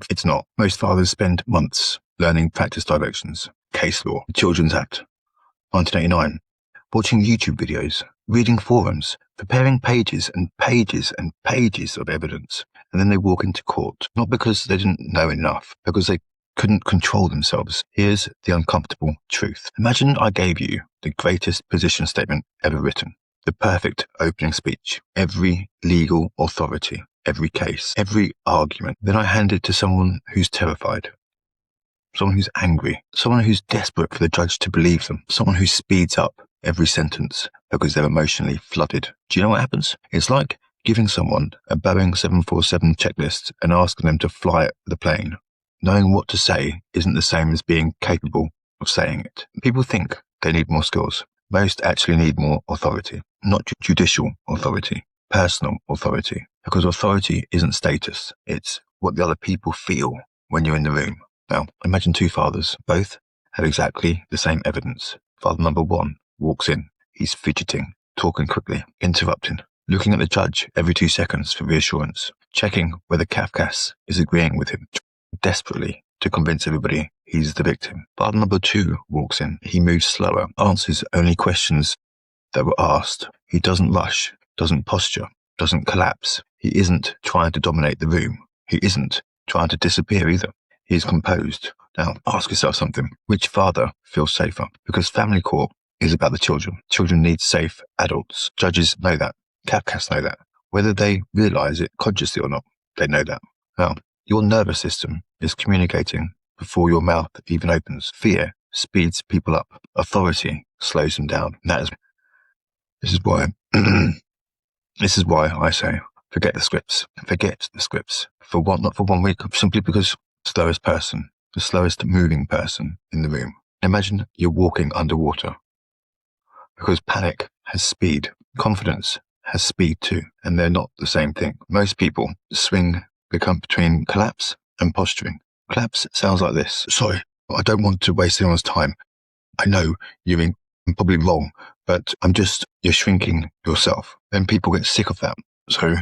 It's not. Most fathers spend months learning practice directions, case law, the Children's Act, 1989, watching YouTube videos, reading forums, preparing pages and pages and pages of evidence, and then they walk into court, not because they didn't know enough, because they couldn't control themselves. Here's the uncomfortable truth. Imagine I gave you the greatest position statement ever written, the perfect opening speech, every legal authority, every case, every argument. Then I hand it to someone who's terrified, someone who's angry, someone who's desperate for the judge to believe them, someone who speeds up every sentence because they're emotionally flooded. Do you know what happens? It's like giving someone a Boeing 747 checklist and asking them to fly the plane. Knowing what to say isn't the same as being capable of saying it. People think they need more skills. Most actually need more authority, not judicial authority, personal authority, because authority isn't status. It's what the other people feel when you're in the room. Now, imagine two fathers. Both have exactly the same evidence. Father number one walks in. He's fidgeting, talking quickly, interrupting, looking at the judge every 2 seconds for reassurance, checking whether Cafcass is agreeing with him, desperately to convince everybody he's the victim. Father number two walks in. He moves slower, answers only questions that were asked. He doesn't rush, doesn't posture, doesn't collapse. He isn't trying to dominate the room. He isn't trying to disappear either. He is composed. Now, ask yourself something. Which father feels safer? Because family court is about the children. Children need safe adults. Judges know that. Cafcass know that. Whether they realize it consciously or not, they know that. Now, your nervous system is communicating before your mouth even opens. Fear speeds people up. Authority slows them down. This is why I say, forget the scripts. Forget the scripts. Not for 1 week, simply because the slowest moving person in the room. Imagine you're walking underwater, because panic has speed. Confidence has speed too, and they're not the same thing. Most people become between collapse and posturing. Collapse sounds like this. Sorry, I don't want to waste anyone's time. I know I'm probably wrong, but you're shrinking yourself. Then people get sick of that, so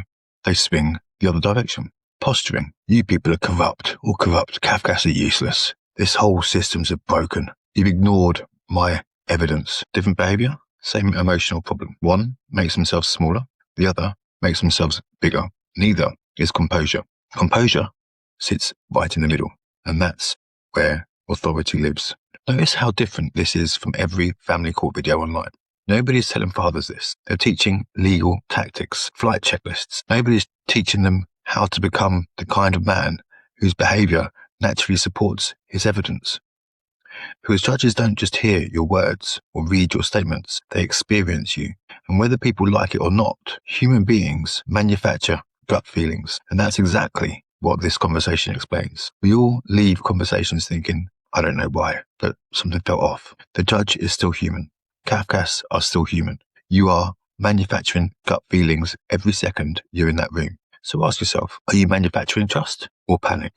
they swing the other direction. Posturing. You people are corrupt, all corrupt. Cafcass are useless. This whole system's broken. You've ignored my evidence. Different behaviour, same emotional problem. One makes themselves smaller, the other makes themselves bigger. Neither is composure. Composure sits right in the middle, and that's where authority lives. Notice how different this is from every family court video online. Nobody's telling fathers this. They're teaching legal tactics, flight checklists. Nobody's teaching them how to become the kind of man whose behaviour naturally supports his evidence. Because judges don't just hear your words or read your statements, they experience you. And whether people like it or not, human beings manufacture gut feelings. And that's exactly what this conversation explains. We all leave conversations thinking, I don't know why, but something felt off. The judge is still human. Cafcass are still human. You are manufacturing gut feelings every second you're in that room. So ask yourself, are you manufacturing trust or panic?